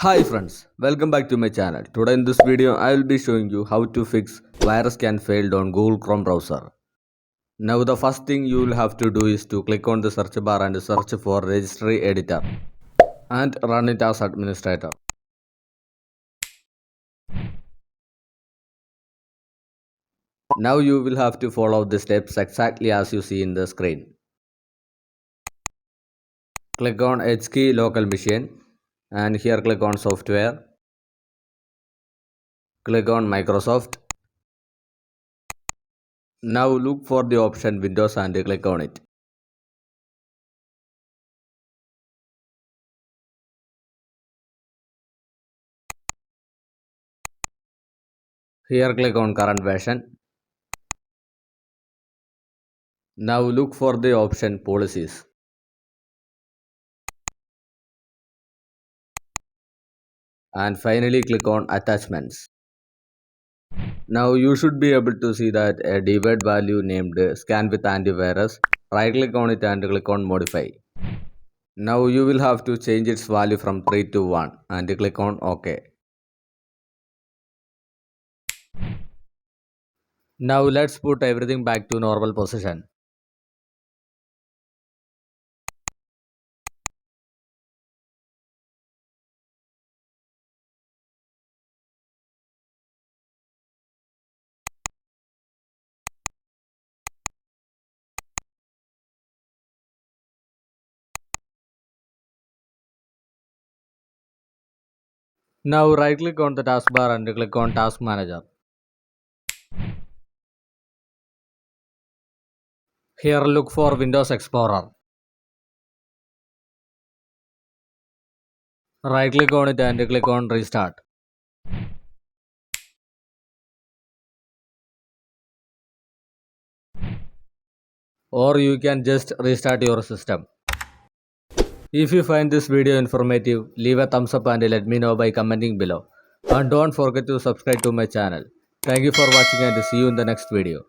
Hi friends, welcome back to my channel. Today in this video I will be showing you how to fix virus can failed on Google Chrome browser. Now the first thing you will have to do is to click on the search bar and search for registry editor and run it as administrator. Now you will have to follow the steps exactly as you see in the screen. Click on HKey local machine and here click on software. Click on Microsoft. Now look for the option Windows and click on it. Here click on current version. Now look for the option policies. And finally click on attachments. Now you should be able to see that a debug value named scan with antivirus. Right click on it and click on modify. Now you will have to change its value from 3 to 1 and click on OK. Now let's put everything back to normal position. Now right click on the taskbar and click on task manager. Here look for Windows Explorer. Right click on it and click on restart. Or you can just restart your system. If you find this video informative, leave a thumbs up and let me know by commenting below. And don't forget to subscribe to my channel. Thank you for watching and see you in the next video.